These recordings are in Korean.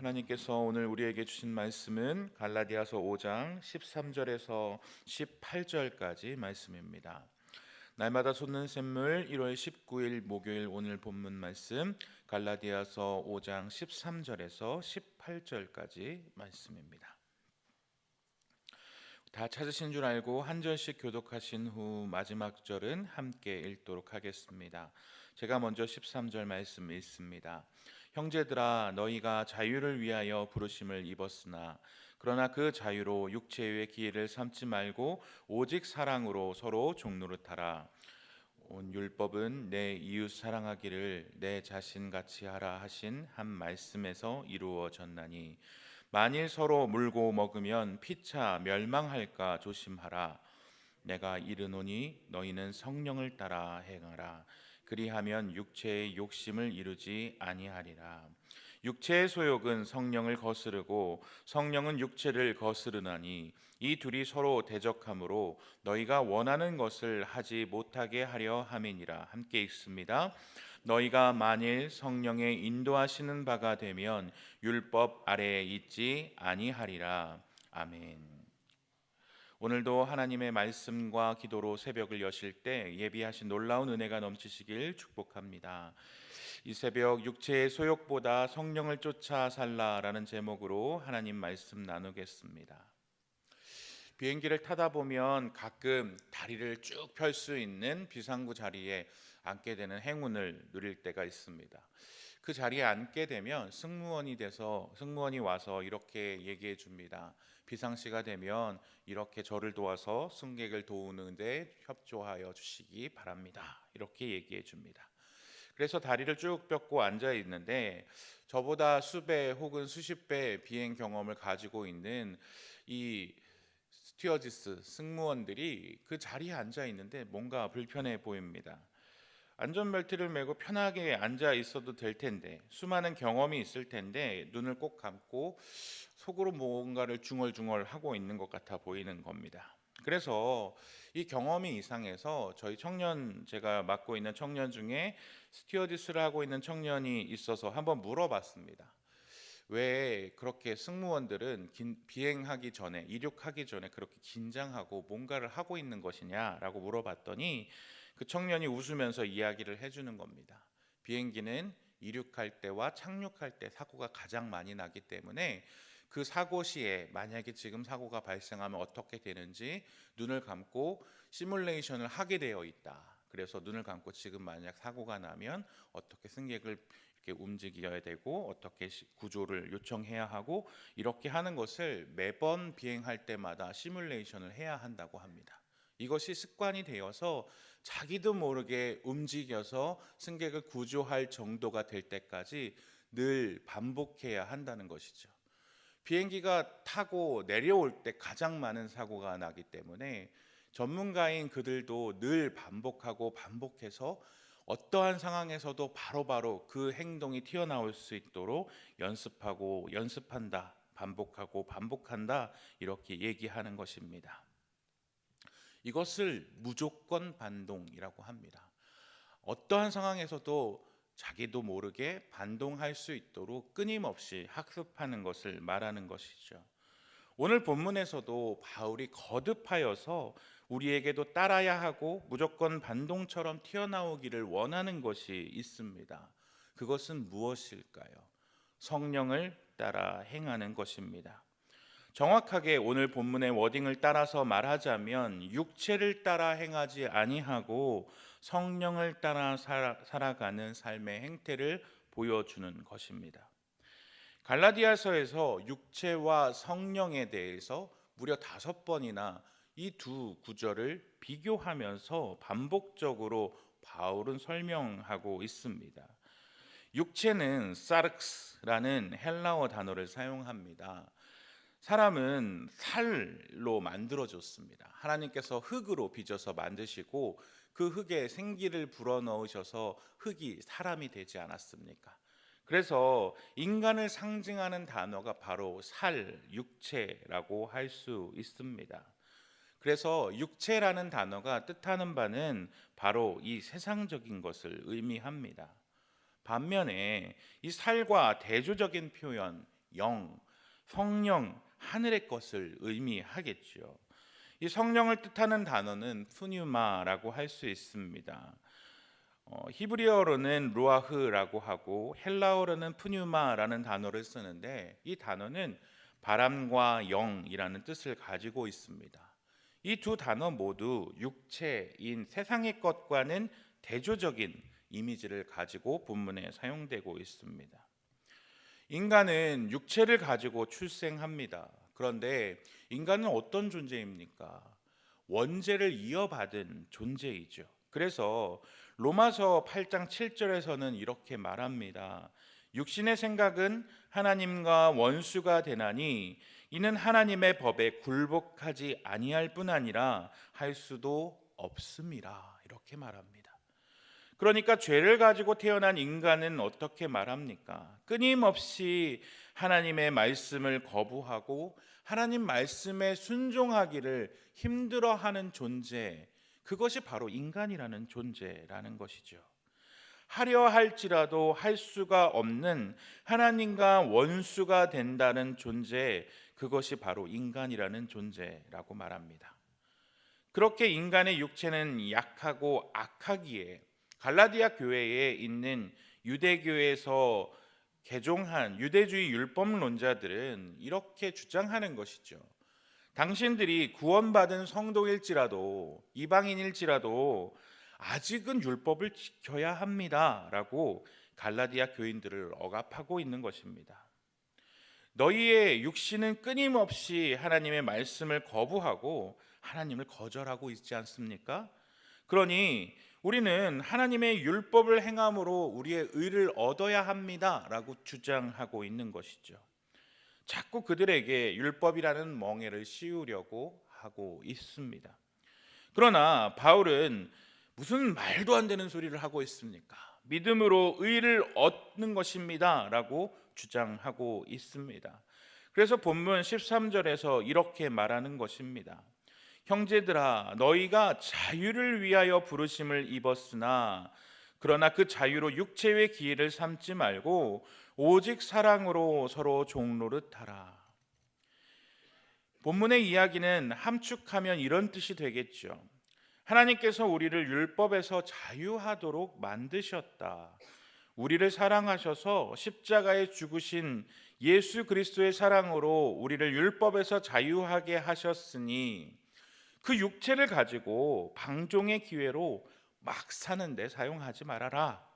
하나님께서 오늘 우리에게 주신 말씀은 갈라디아서 5장 13절에서 18절까지 말씀입니다. 날마다 솟는 샘물 1월 19일 목요일 오늘 본문 말씀 갈라디아서 5장 13절에서 18절까지 말씀입니다. 다 찾으신 줄 알고 한 절씩 교독하신 후 마지막 절은 함께 읽도록 하겠습니다. 제가 먼저 13절 말씀 읽습니다. 형제들아 너희가 자유를 위하여 부르심을 입었으나 그러나 그 자유로 육체의 기회를 삼지 말고 오직 사랑으로 서로 종노릇하라. 온 율법은 내 이웃 사랑하기를 내 자신같이 하라 하신 한 말씀에서 이루어졌나니 만일 서로 물고 먹으면 피차 멸망할까 조심하라. 내가 이르노니 너희는 성령을 따라 행하라. 그리하면 육체의 욕심을 이루지 아니하리라. 육체의 소욕은 성령을 거스르고 성령은 육체를 거스르나니 이 둘이 서로 대적하므로 너희가 원하는 것을 하지 못하게 하려 함이니라. 함께 읽습니다. 너희가 만일 성령의 인도하시는 바가 되면 율법 아래에 있지 아니하리라. 아멘. 오늘도 하나님의 말씀과 기도로 새벽을 여실 때 예비하신 놀라운 은혜가 넘치시길 축복합니다. 이 새벽 육체의 소욕보다 성령을 쫓아 살라라는 제목으로 하나님 말씀 나누겠습니다. 비행기를 타다 보면 가끔 다리를 쭉 펼 수 있는 비상구 자리에 앉게 되는 행운을 누릴 때가 있습니다. 그 자리에 앉게 되면 승무원이 와서 이렇게 얘기해 줍니다. 비상시가 되면 이렇게 저를 도와서 승객을 도우는데 협조하여 주시기 바랍니다. 이렇게 얘기해 줍니다. 그래서 다리를 쭉 뻗고 앉아 있는데 저보다 수배 혹은 수십 배 비행 경험을 가지고 있는 이 스튜어디스 승무원들이 그 자리에 앉아 있는데 뭔가 불편해 보입니다. 안전벨트를 매고 편하게 앉아 있어도 될 텐데 수많은 경험이 있을 텐데 눈을 꼭 감고 속으로 뭔가를 중얼중얼 하고 있는 것 같아 보이는 겁니다. 그래서 이 경험이 이상해서 제가 맡고 있는 청년 중에 스튜어디스를 하고 있는 청년이 있어서 한번 물어봤습니다. 왜 그렇게 승무원들은 이륙하기 전에 그렇게 긴장하고 뭔가를 하고 있는 것이냐라고 물어봤더니 그 청년이 웃으면서 이야기를 해주는 겁니다. 비행기는 이륙할 때와 착륙할 때 사고가 가장 많이 나기 때문에 그 사고 시에 만약에 지금 사고가 발생하면 어떻게 되는지 눈을 감고 시뮬레이션을 하게 되어 있다. 그래서 눈을 감고 지금 만약 사고가 나면 어떻게 승객을 이렇게 움직여야 되고 어떻게 구조를 요청해야 하고 이렇게 하는 것을 매번 비행할 때마다 시뮬레이션을 해야 한다고 합니다. 이것이 습관이 되어서 자기도 모르게 움직여서 승객을 구조할 정도가 될 때까지 늘 반복해야 한다는 것이죠. 비행기가 타고 내려올 때 가장 많은 사고가 나기 때문에 전문가인 그들도 늘 반복해서 어떠한 상황에서도 바로바로 그 행동이 튀어나올 수 있도록 연습한다, 반복하고 반복한다 이렇게 얘기하는 것입니다. 이것을 무조건 반동이라고 합니다. 어떠한 상황에서도 자기도 모르게 반동할 수 있도록 끊임없이 학습하는 것을 말하는 것이죠. 오늘 본문에서도 바울이 거듭하여서 우리에게도 따라야 하고 무조건 반동처럼 튀어나오기를 원하는 것이 있습니다. 그것은 무엇일까요? 성령을 따라 행하는 것입니다. 정확하게 오늘 본문의 워딩을 따라서 말하자면 육체를 따라 행하지 아니하고 성령을 따라 살아가는 삶의 행태를 보여주는 것입니다. 갈라디아서에서 육체와 성령에 대해서 무려 5번이나 이 두 구절을 비교하면서 반복적으로 바울은 설명하고 있습니다. 육체는 사르크스라는 헬라어 단어를 사용합니다. 사람은 살로 만들어졌습니다. 하나님께서 흙으로 빚어서 만드시고 그 흙에 생기를 불어넣으셔서 흙이 사람이 되지 않았습니까? 그래서 인간을 상징하는 단어가 바로 육체라고 할 수 있습니다. 그래서 육체라는 단어가 뜻하는 바는 바로 이 세상적인 것을 의미합니다. 반면에 이 살과 대조적인 표현 영, 성령, 하늘의 것을 의미하겠죠. 이 성령을 뜻하는 단어는 푸뉴마라고 할 수 있습니다. 히브리어로는 루아흐라고 하고 헬라어로는 푸뉴마라는 단어를 쓰는데, 이 단어는 바람과 영이라는 뜻을 가지고 있습니다. 이 두 단어 모두 육체인 세상의 것과는 대조적인 이미지를 가지고 본문에 사용되고 있습니다. 인간은 육체를 가지고 출생합니다. 그런데 인간은 어떤 존재입니까? 원죄를 이어받은 존재이죠. 그래서 로마서 8장 7절에서는 이렇게 말합니다. 육신의 생각은 하나님과 원수가 되나니 이는 하나님의 법에 굴복하지 아니할 뿐 아니라 할 수도 없음이라. 이렇게 말합니다. 그러니까 죄를 가지고 태어난 인간은 어떻게 말합니까? 끊임없이 하나님의 말씀을 거부하고 하나님 말씀에 순종하기를 힘들어하는 존재, 그것이 바로 인간이라는 존재라는 것이죠. 하려 할지라도 할 수가 없는 하나님과 원수가 된다는 존재, 그것이 바로 인간이라는 존재라고 말합니다. 그렇게 인간의 육체는 약하고 악하기에 갈라디아 교회에 있는 유대교에서 개종한 유대주의 율법론자들은 이렇게 주장하는 것이죠. 당신들이 구원받은 성도일지라도 이방인일지라도 아직은 율법을 지켜야 합니다라고 갈라디아 교인들을 억압하고 있는 것입니다. 너희의 육신은 끊임없이 하나님의 말씀을 거부하고 하나님을 거절하고 있지 않습니까? 그러니 우리는 하나님의 율법을 행함으로 우리의 의를 얻어야 합니다라고 주장하고 있는 것이죠. 자꾸 그들에게 율법이라는 멍에를 씌우려고 하고 있습니다. 그러나 바울은 무슨 말도 안 되는 소리를 하고 있습니까? 믿음으로 의를 얻는 것입니다 라고 주장하고 있습니다. 그래서 본문 13절에서 이렇게 말하는 것입니다. 형제들아, 너희가 자유를 위하여 부르심을 입었으나 그러나 그 자유로 육체의 기회를 삼지 말고 오직 사랑으로 서로 종노릇하라. 본문의 이야기는 함축하면 이런 뜻이 되겠죠. 하나님께서 우리를 율법에서 자유하도록 만드셨다. 우리를 사랑하셔서 십자가에 죽으신 예수 그리스도의 사랑으로 우리를 율법에서 자유하게 하셨으니 그 육체를 가지고 방종의 기회로 막 사는데 사용하지 말아라.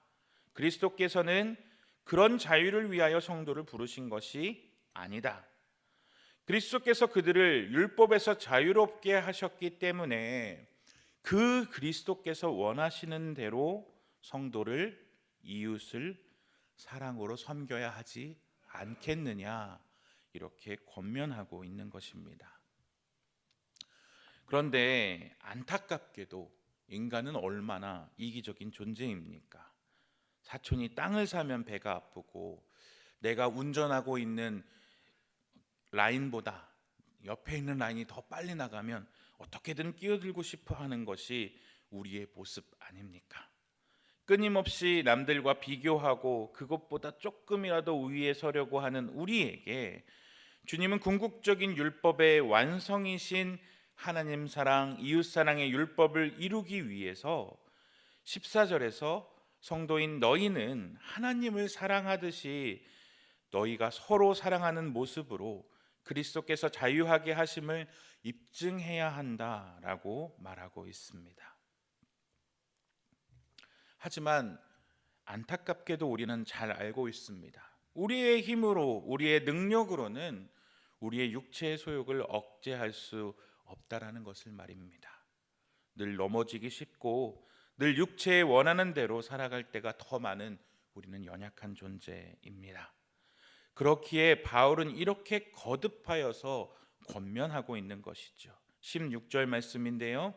그리스도께서는 그런 자유를 위하여 성도를 부르신 것이 아니다. 그리스도께서 그들을 율법에서 자유롭게 하셨기 때문에 그 그리스도께서 원하시는 대로 성도를, 이웃을 사랑으로 섬겨야 하지 않겠느냐, 이렇게 권면하고 있는 것입니다. 그런데 안타깝게도 인간은 얼마나 이기적인 존재입니까? 사촌이 땅을 사면 배가 아프고 내가 운전하고 있는 라인보다 옆에 있는 라인이 더 빨리 나가면 어떻게든 끼어들고 싶어 하는 것이 우리의 모습 아닙니까? 끊임없이 남들과 비교하고 그것보다 조금이라도 위에 서려고 하는 우리에게 주님은 궁극적인 율법의 완성이신 하나님 사랑, 이웃 사랑의 율법을 이루기 위해서 14절에서 성도인 너희는 하나님을 사랑하듯이 너희가 서로 사랑하는 모습으로 그리스도께서 자유하게 하심을 입증해야 한다라고 말하고 있습니다. 하지만 안타깝게도 우리는 잘 알고 있습니다. 우리의 힘으로, 우리의 능력으로는 우리의 육체의 소욕을 억제할 수 없다라는 것을 말입니다. 늘 넘어지기 쉽고 늘 육체의 원하는 대로 살아갈 때가 더 많은 우리는 연약한 존재입니다. 그렇기에 바울은 이렇게 거듭하여서 권면하고 있는 것이죠. 16절 말씀인데요.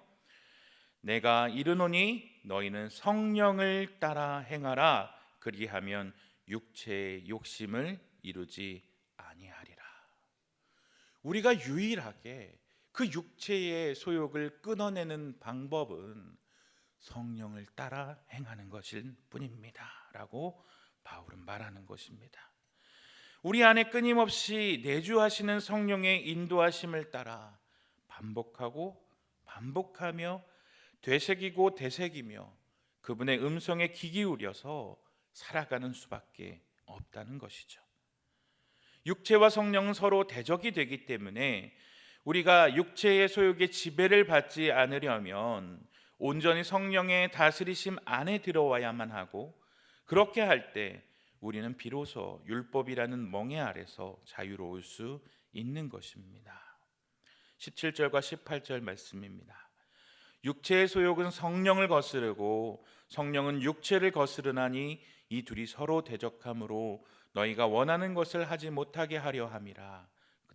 내가 이르노니 너희는 성령을 따라 행하라. 그리하면 육체의 욕심을 이루지 아니하리라. 우리가 유일하게 그 육체의 소욕을 끊어내는 방법은 성령을 따라 행하는 것일 뿐입니다 라고 바울은 말하는 것입니다. 우리 안에 끊임없이 내주하시는 성령의 인도하심을 따라 반복하고 반복하며 되새기고 되새기며 그분의 음성에 귀 기울여서 살아가는 수밖에 없다는 것이죠. 육체와 성령은 서로 대적이 되기 때문에 우리가 육체의 소욕에 지배를 받지 않으려면 온전히 성령의 다스리심 안에 들어와야만 하고, 그렇게 할 때 우리는 비로소 율법이라는 멍에 아래서 자유로울 수 있는 것입니다. 17절과 18절 말씀입니다. 육체의 소욕은 성령을 거스르고 성령은 육체를 거스르나니 이 둘이 서로 대적함으로 너희가 원하는 것을 하지 못하게 하려 함이라.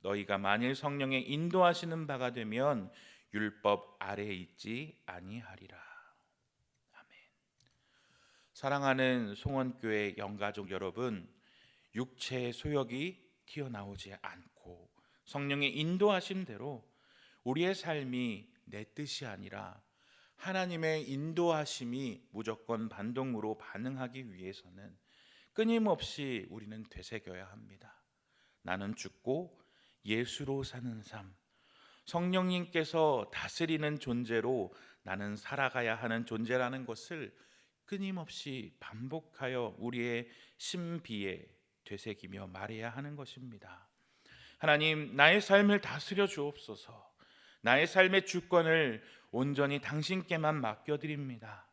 너희가 만일 성령의 인도하시는 바가 되면 율법 아래에 있지 아니하리라. 아멘. 사랑하는 송원교회 영가족 여러분, 육체의 소욕이 튀어나오지 않고 성령의 인도하심대로 우리의 삶이 내 뜻이 아니라 하나님의 인도하심이 무조건 반동으로 반응하기 위해서는 끊임없이 우리는 되새겨야 합니다. 나는 죽고 예수로 사는 삶, 성령님께서 다스리는 존재로 나는 살아가야 하는 존재라는 것을 끊임없이 반복하여 우리의 심비에 되새기며 말해야 하는 것입니다. 하나님, 나의 삶을 다스려 주옵소서. 나의 삶의 주권을 온전히 당신께만 맡겨드립니다.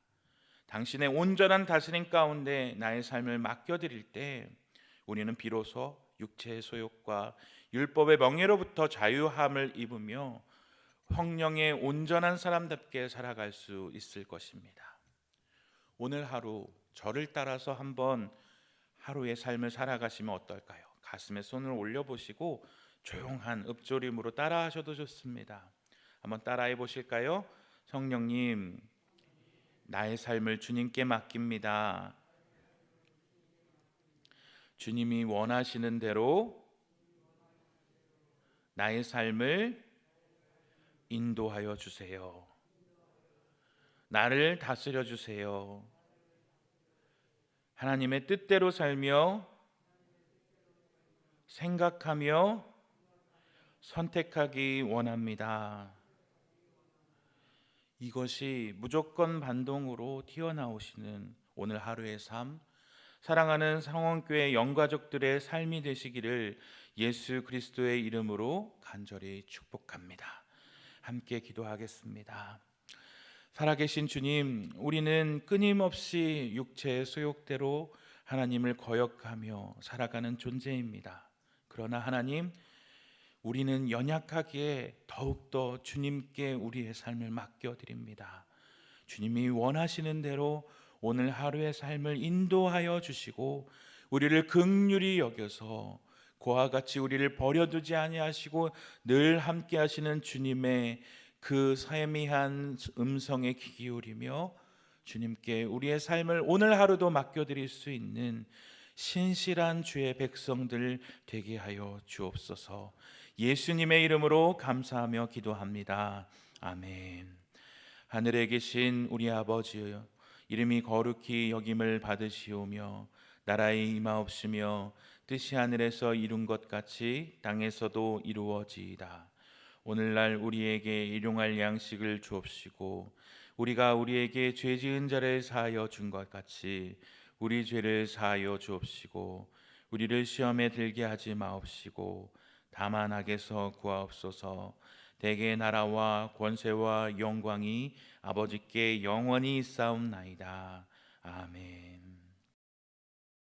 당신의 온전한 다스림 가운데 나의 삶을 맡겨드릴 때 우리는 비로소 육체의 소욕과 율법의 멍에로부터 자유함을 입으며 성령의 온전한 사람답게 살아갈 수 있을 것입니다. 오늘 하루 저를 따라서 한번 하루의 삶을 살아가시면 어떨까요? 가슴에 손을 올려보시고 조용한 읊조림으로 따라하셔도 좋습니다. 한번 따라해 보실까요? 성령님, 나의 삶을 주님께 맡깁니다. 주님이 원하시는 대로 나의 삶을 인도하여 주세요. 나를 다스려 주세요. 하나님의 뜻대로 살며 생각하며 선택하기 원합니다. 이것이 무조건 반동으로 튀어나오시는 오늘 하루의 삶, 사랑하는 상원교회 영가족들의 삶이 되시기를 예수 그리스도의 이름으로 간절히 축복합니다. 함께 기도하겠습니다. 살아계신 주님, 우리는 끊임없이 육체의 소욕대로 하나님을 거역하며 살아가는 존재입니다. 그러나 하나님, 우리는 연약하기에 더욱더 주님께 우리의 삶을 맡겨드립니다. 주님이 원하시는 대로 오늘 하루의 삶을 인도하여 주시고 우리를 긍휼히 여겨서 그와 같이 우리를 버려두지 아니하시고 늘 함께 하시는 주님의 그 세미한 음성에 귀 기울이며 주님께 우리의 삶을 오늘 하루도 맡겨드릴 수 있는 신실한 주의 백성들 되게 하여 주옵소서. 예수님의 이름으로 감사하며 기도합니다. 아멘. 하늘에 계신 우리 아버지여, 이름이 거룩히 여김을 받으시오며 나라의 임하옵시며 뜻이 하늘에서 이룬 것 같이 땅에서도 이루어지이다. 오늘날 우리에게 일용할 양식을 주옵시고 우리가 우리에게 죄 지은 자를 사하여 준 것 같이 우리 죄를 사하여 주옵시고 우리를 시험에 들게 하지 마옵시고 다만 악에서 구하옵소서. 대개 나라와 권세와 영광이 아버지께 영원히 있사옵나이다. 아멘.